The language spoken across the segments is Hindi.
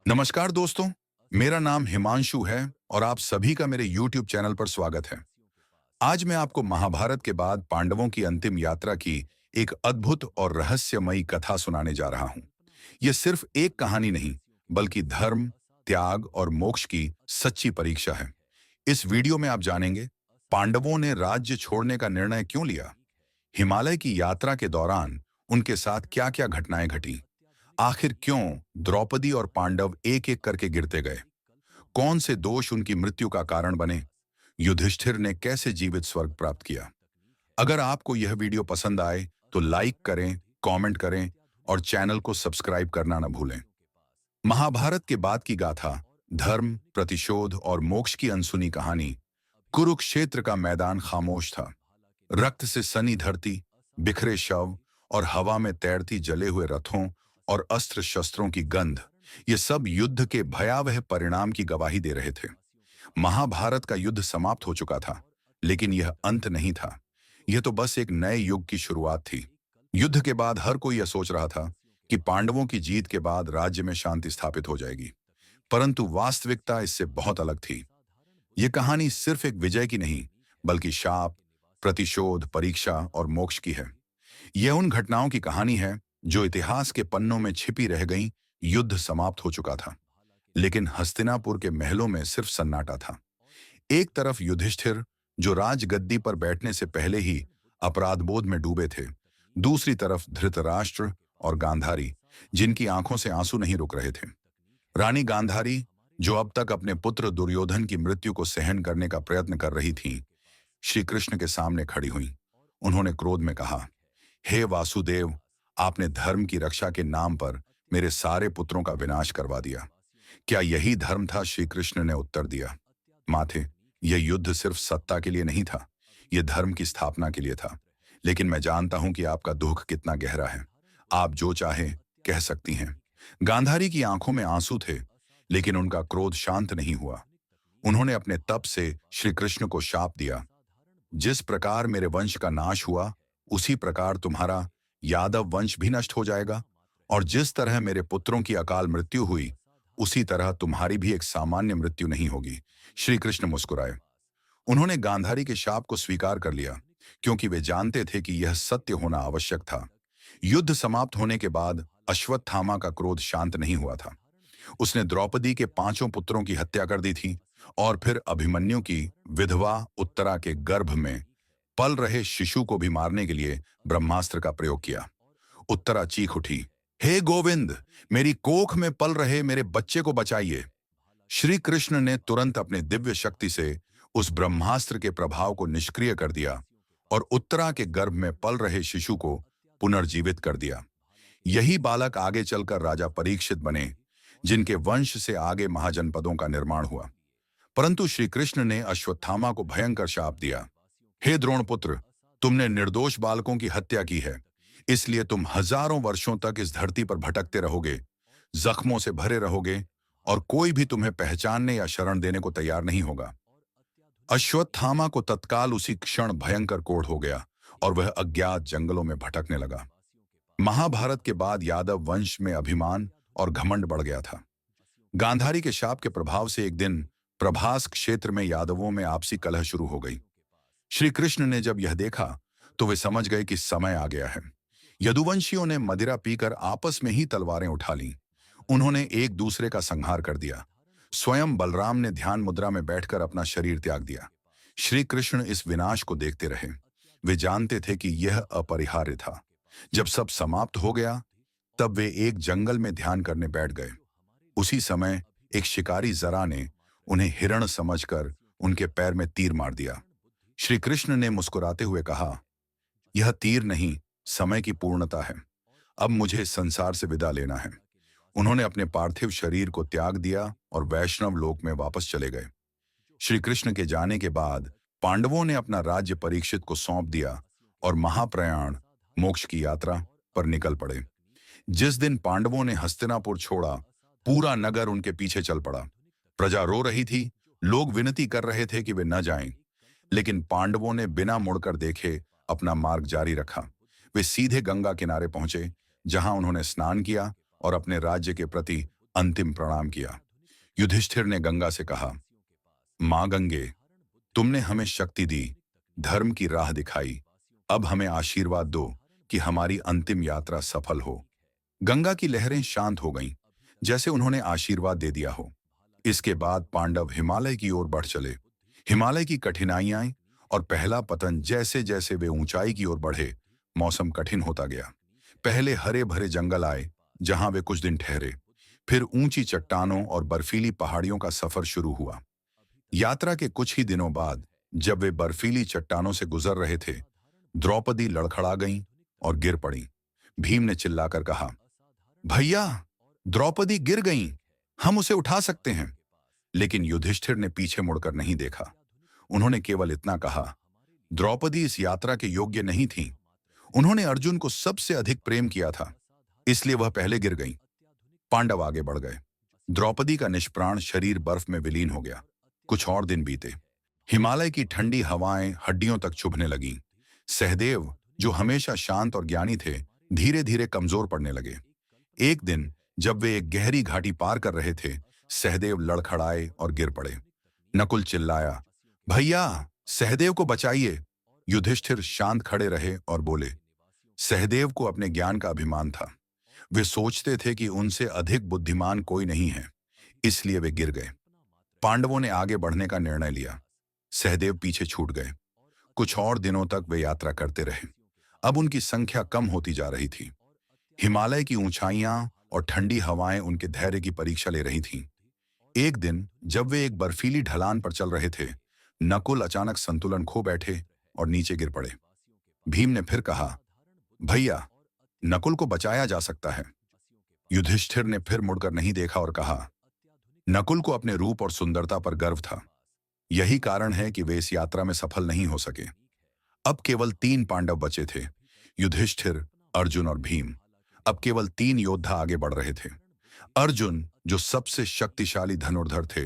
नमस्कार दोस्तों, मेरा नाम हिमांशु है और आप सभी का मेरे YouTube चैनल पर स्वागत है। आज मैं आपको महाभारत के बाद पांडवों की अंतिम यात्रा की एक अद्भुत और रहस्यमयी कथा सुनाने जा रहा हूं। यह सिर्फ एक कहानी नहीं, बल्कि धर्म, त्याग और मोक्ष की सच्ची परीक्षा है। इस वीडियो में आप जानेंगे पांडवों ने राज्य छोड़ने का निर्णय क्यों लिया, हिमालय की यात्रा के दौरान उनके साथ क्या-क्या घटनाएं घटी, आखिर क्यों द्रौपदी और पांडव एक-एक करके गिरते गए, कौन से दोष उनकी मृत्यु का कारण बने, युधिष्ठिर ने कैसे जीवित स्वर्ग प्राप्त किया। अगर आपको यह वीडियो पसंद आए तो लाइक करें, कमेंट करें और चैनल को सब्सक्राइब करना न भूलें। महाभारत के बाद की गाथा, धर्म, प्रतिशोध और मोक्ष की अनसुनी कहानी। कुरुक्षेत्र का मैदान खामोश था। रक्त से सनी धरती, बिखरे शव और हवा में तैरती जले हुए रथों और अस्त्र शस्त्रों की गंध, ये सब युद्ध के भयावह परिणाम की गवाही दे रहे थे। महाभारत का युद्ध समाप्त हो चुका था, लेकिन यह अंत नहीं था। यह तो बस एक नए युग की शुरुआत थी। युद्ध के बाद हर कोई यह सोच रहा था कि पांडवों की जीत के बाद राज्य में शांति स्थापित हो जाएगी, परंतु वास्तविकता इससे बहुत अलग थी। यह कहानी सिर्फ एक विजय की नहीं, बल्कि शाप, प्रतिशोध, परीक्षा और मोक्ष की है। यह उन घटनाओं की कहानी है जो इतिहास के पन्नों में छिपी रह गईं। युद्ध समाप्त हो चुका था, लेकिन हस्तिनापुर के महलों में सिर्फ सन्नाटा था। एक तरफ युधिष्ठिर, जो राजगद्दी पर बैठने से पहले ही अपराधबोध में डूबे थे। दूसरी तरफ धृतराष्ट्र और गांधारी, जिनकी आंखों से आंसू नहीं रुक रहे थे। रानी गांधारी, जो अब तक अपने पुत्र दुर्योधन की मृत्यु को सहन करने का प्रयत्न कर रही थी, श्री कृष्ण के सामने खड़ी हुई। उन्होंने क्रोध में कहा, हे वासुदेव, आपने धर्म की रक्षा के नाम पर मेरे सारे पुत्रों का विनाश करवा दिया। क्या यही धर्म था? श्री कृष्ण ने उत्तर दिया, माथे, यह युद्ध सिर्फ सत्ता के लिए नहीं था, यह धर्म की स्थापना के लिए था। लेकिन मैं जानता हूं कि आपका दुख कितना गहरा है। आप जो चाहे कह सकती हैं। गांधारी की आंखों में आंसू थे, लेकिन उनका क्रोध शांत नहीं हुआ। उन्होंने अपने तप से श्री कृष्ण को शाप दिया, जिस प्रकार मेरे वंश का नाश हुआ, उसी प्रकार तुम्हारा यादव वंश भी नष्ट हो जाएगा, और जिस तरह मेरे पुत्रों की अकाल मृत्यु हुई, उसी तरह तुम्हारी भी एक सामान्य मृत्यु नहीं होगी। श्री कृष्ण मुस्कुराए। उन्होंने गांधारी के शाप को स्वीकार कर लिया, क्योंकि वे जानते थे कि यह सत्य होना आवश्यक था। युद्ध समाप्त होने के बाद अश्वत्थामा का क्रोध शांत नहीं हुआ था। उसने द्रौपदी के 5 पुत्रों की हत्या कर दी थी, और फिर अभिमन्यु की विधवा उत्तरा के गर्भ में पल रहे शिशु को भी मारने के लिए ब्रह्मास्त्र का प्रयोग किया। उत्तरा चीख उठी, हे गोविंद, मेरी कोख में पल रहे मेरे बच्चे को बचाइए। श्री कृष्ण ने तुरंत अपने दिव्य शक्ति से उस ब्रह्मास्त्र के प्रभाव को निष्क्रिय कर दिया और उत्तरा के गर्भ में पल रहे शिशु को पुनर्जीवित कर दिया। यही बालक आगे चलकर राजा परीक्षित बने, जिनके वंश से आगे महाजनपदों का निर्माण हुआ। परंतु श्री कृष्ण ने अश्वत्थामा को भयंकर शाप दिया, हे द्रोणपुत्र, तुमने निर्दोष बालकों की हत्या की है, इसलिए तुम हजारों वर्षों तक इस धरती पर भटकते रहोगे, जख्मों से भरे रहोगे, और कोई भी तुम्हें पहचानने या शरण देने को तैयार नहीं होगा। अश्वत्थामा को तत्काल उसी क्षण भयंकर कोढ़ हो गया और वह अज्ञात जंगलों में भटकने लगा। महाभारत के बाद यादव वंश में अभिमान और घमंड बढ़ गया था। गांधारी के शाप के प्रभाव से एक दिन प्रभास क्षेत्र में यादवों में आपसी कलह शुरू हो गई। श्री कृष्ण ने जब यह देखा तो वे समझ गए कि समय आ गया है। यदुवंशियों ने मदिरा पीकर आपस में ही तलवारें उठा लीं। उन्होंने एक दूसरे का संहार कर दिया। स्वयं बलराम ने ध्यान मुद्रा में बैठकर अपना शरीर त्याग दिया। श्री कृष्ण इस विनाश को देखते रहे। वे जानते थे कि यह अपरिहार्य था। जब सब समाप्त हो गया, तब वे एक जंगल में ध्यान करने बैठ गए। उसी समय एक शिकारी जरा ने उन्हें हिरण समझकर उनके पैर में तीर मार दिया। श्री कृष्ण ने मुस्कुराते हुए कहा, यह तीर नहीं, समय की पूर्णता है। अब मुझे इस संसार से विदा लेना है। उन्होंने अपने पार्थिव शरीर को त्याग दिया और वैष्णव लोक में वापस चले गए। श्री कृष्ण के जाने के बाद पांडवों ने अपना राज्य परीक्षित को सौंप दिया और महाप्रयाण, मोक्ष की यात्रा पर निकल पड़े। जिस दिन पांडवों ने हस्तिनापुर छोड़ा, पूरा नगर उनके पीछे चल पड़ा। प्रजा रो रही थी, लोग विनती कर रहे थे कि वे न जाएं, लेकिन पांडवों ने बिना मुड़कर देखे अपना मार्ग जारी रखा। वे सीधे गंगा किनारे पहुंचे, जहां उन्होंने स्नान किया और अपने राज्य के प्रति अंतिम प्रणाम किया। युधिष्ठिर ने गंगा से कहा, मां गंगे, तुमने हमें शक्ति दी, धर्म की राह दिखाई। अब हमें आशीर्वाद दो कि हमारी अंतिम यात्रा सफल हो। गंगा की लहरें शांत हो गईं, जैसे उन्होंने आशीर्वाद दे दिया हो। इसके बाद पांडव हिमालय की ओर बढ़ चले। हिमालय की कठिनाइयां और पहला पतन, जैसे जैसे वे ऊंचाई की ओर बढ़े, मौसम कठिन होता गया। पहले हरे भरे जंगल आए, जहां वे कुछ दिन ठहरे। फिर ऊंची चट्टानों और बर्फीली पहाड़ियों का सफर शुरू हुआ। यात्रा के कुछ ही दिनों बाद, जब वे बर्फीली चट्टानों से गुजर रहे थे, द्रौपदी लड़खड़ा गईं और गिर पड़ी। भीम ने चिल्लाकर कहा, भैया, द्रौपदी गिर गईं, हम उसे उठा सकते हैं। लेकिन युधिष्ठिर ने पीछे मुड़कर नहीं देखा। उन्होंने केवल इतना कहा, द्रौपदी इस यात्रा के योग्य नहीं थी। उन्होंने अर्जुन को सबसे अधिक प्रेम किया था, इसलिए वह पहले गिर गईं। पांडव आगे बढ़ गए। द्रौपदी का निष्प्राण शरीर बर्फ में विलीन हो गया। कुछ और दिन बीते। हिमालय की ठंडी हवाएं हड्डियों तक चुभने लगीं। सहदेव, जो हमेशा शांत और ज्ञानी थे, धीरे धीरे कमजोर पड़ने लगे। एक दिन जब वे एक गहरी घाटी पार कर रहे थे, सहदेव लड़खड़ाए और गिर पड़े। नकुल चिल्लाया, भैया, सहदेव को बचाइए। युधिष्ठिर शांत खड़े रहे और बोले, सहदेव को अपने ज्ञान का अभिमान था। वे सोचते थे कि उनसे अधिक बुद्धिमान कोई नहीं है, इसलिए वे गिर गए। पांडवों ने आगे बढ़ने का निर्णय लिया। सहदेव पीछे छूट गए। कुछ और दिनों तक वे यात्रा करते रहे। अब उनकी संख्या कम होती जा रही थी। हिमालय की ऊंचाइयां और ठंडी हवाएं उनके धैर्य की परीक्षा ले रही थीं। एक दिन जब वे एक बर्फीली ढलान पर चल रहे थे, नकुल अचानक संतुलन खो बैठे और नीचे गिर पड़े। भीम ने फिर कहा, भैया, नकुल को बचाया जा सकता है। युधिष्ठिर ने फिर मुड़कर नहीं देखा और कहा, नकुल को अपने रूप और सुंदरता पर गर्व था। यही कारण है कि वे इस यात्रा में सफल नहीं हो सके। अब केवल 3 पांडव बचे थे, युधिष्ठिर, अर्जुन और भीम। अब केवल 3 योद्धा आगे बढ़ रहे थे। अर्जुन, जो सबसे शक्तिशाली धनुर्धर थे,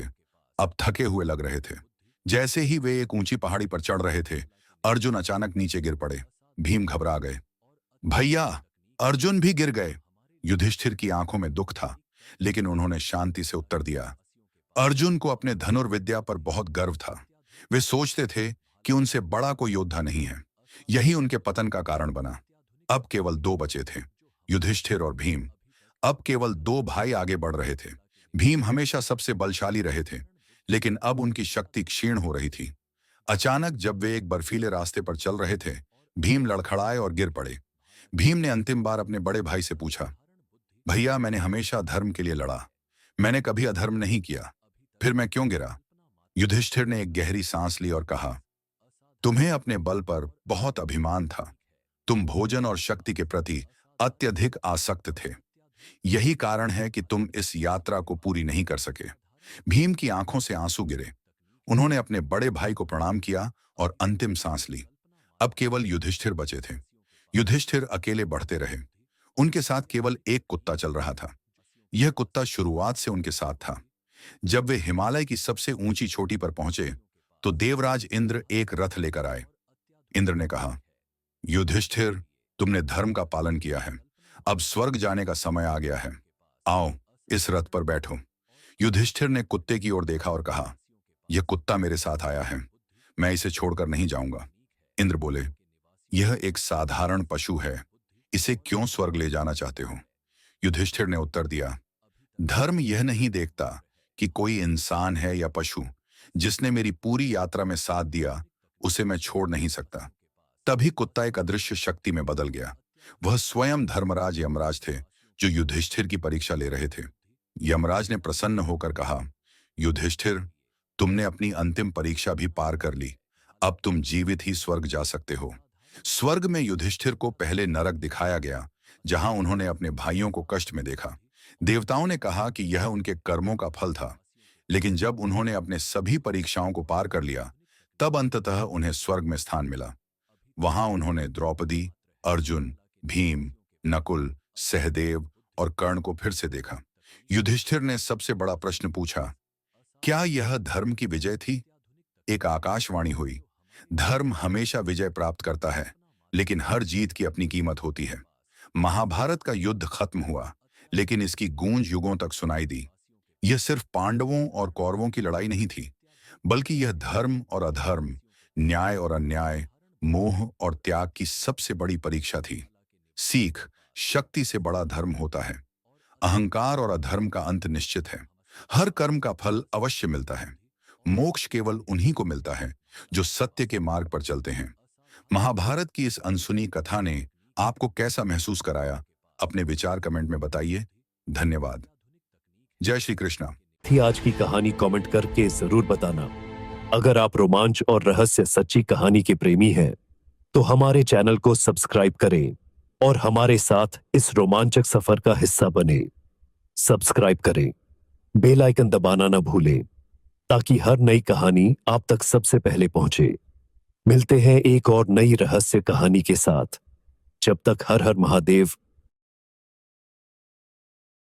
अब थके हुए लग रहे थे। जैसे ही वे एक ऊंची पहाड़ी पर चढ़ रहे थे, अर्जुन अचानक नीचे गिर पड़े। भीम घबरा गए। भैया, अर्जुन भी गिर गए। युधिष्ठिर की आंखों में दुख था, लेकिन उन्होंने शांति से उत्तर दिया, अर्जुन को अपने धनुर्विद्या पर बहुत गर्व था। वे सोचते थे कि उनसे बड़ा कोई योद्धा नहीं है। यही उनके पतन का कारण बना। अब केवल 2 बचे थे, युधिष्ठिर और भीम। अब केवल 2 भाई आगे बढ़ रहे थे। भीम हमेशा सबसे बलशाली रहे थे, लेकिन अब उनकी शक्ति क्षीण हो रही थी। अचानक जब वे एक बर्फीले रास्ते पर चल रहे थे, भीम लड़खड़ाए और गिर पड़े। भीम ने अंतिम बार अपने बड़े भाई से पूछा, भैया, मैंने हमेशा धर्म के लिए लड़ा, मैंने कभी अधर्म नहीं किया, फिर मैं क्यों गिरा? युधिष्ठिर ने एक गहरी सांस ली और कहा, तुम्हें अपने बल पर बहुत अभिमान था। तुम भोजन और शक्ति के प्रति अत्यधिक आसक्त थे। यही कारण है कि तुम इस यात्रा को पूरी नहीं कर सके। भीम की आंखों से आंसू गिरे। उन्होंने अपने बड़े भाई को प्रणाम किया और अंतिम सांस ली। अब केवल युधिष्ठिर बचे थे। युधिष्ठिर अकेले बढ़ते रहे। उनके साथ केवल एक कुत्ता चल रहा था। यह कुत्ता शुरुआत से उनके साथ था। जब वे हिमालय की सबसे ऊंची चोटी पर पहुंचे, तो देवराज इंद्र एक रथ लेकर आए। इंद्र ने कहा, युधिष्ठिर, तुमने धर्म का पालन किया है। अब स्वर्ग जाने का समय आ गया है। आओ, इस रथ पर बैठो। युधिष्ठिर ने कुत्ते की ओर देखा और कहा, यह कुत्ता मेरे साथ आया है, मैं इसे छोड़कर नहीं जाऊंगा। इंद्र बोले, यह एक साधारण पशु है, इसे क्यों स्वर्ग ले जाना चाहते हो? युधिष्ठिर ने उत्तर दिया, धर्म यह नहीं देखता कि कोई इंसान है या पशु। जिसने मेरी पूरी यात्रा में साथ दिया, उसे मैं छोड़ नहीं सकता। तभी कुत्ता एक अदृश्य शक्ति में बदल गया। वह स्वयं धर्मराज यमराज थे, जो युधिष्ठिर की परीक्षा ले रहे थे। यमराज ने प्रसन्न होकर कहा, युधिष्ठिर, तुमने अपनी अंतिम परीक्षा भी पार कर ली। अब तुम जीवित ही स्वर्ग जा सकते हो। स्वर्ग में युधिष्ठिर को पहले नरक दिखाया गया, जहां उन्होंने अपने भाइयों को कष्ट में देखा। देवताओं ने कहा कि यह उनके कर्मों का फल था, लेकिन जब उन्होंने अपने सभी परीक्षाओं को पार कर लिया, तब अंततः उन्हें स्वर्ग में स्थान मिला। वहां उन्होंने द्रौपदी, अर्जुन, भीम, नकुल, सहदेव और कर्ण को फिर से देखा। युधिष्ठिर ने सबसे बड़ा प्रश्न पूछा, क्या यह धर्म की विजय थी? एक आकाशवाणी हुई, धर्म हमेशा विजय प्राप्त करता है, लेकिन हर जीत की अपनी कीमत होती है। महाभारत का युद्ध खत्म हुआ, लेकिन इसकी गूंज युगों तक सुनाई दी। यह सिर्फ पांडवों और कौरवों की लड़ाई नहीं थी, बल्कि यह धर्म और अधर्म, न्याय और अन्याय, मोह और त्याग की सबसे बड़ी परीक्षा थी। सीख, शक्ति से बड़ा धर्म होता है। अहंकार और अधर्म का अंत निश्चित है। हर कर्म का फल अवश्य मिलता है। मोक्ष केवल उन्हीं को मिलता है जो सत्य के मार्ग पर चलते हैं। महाभारत की इस अनसुनी कथा ने आपको कैसा महसूस कराया? अपने विचार कमेंट में बताइए। धन्यवाद। जय श्री कृष्णा। थी आज की कहानी कमेंट करके जरूर बताना। अगर आप रोमांच और रहस्य सच्ची कहानी के प्रेमी हैं, तो हमारे चैनल को सब्सक्राइब करें और हमारे साथ इस रोमांचक सफर का हिस्सा बने। सब्सक्राइब करें, बेल आइकन दबाना न भूलें, ताकि हर नई कहानी आप तक सबसे पहले पहुंचे। मिलते हैं एक और नई रहस्य कहानी के साथ। जब तक हर हर महादेव,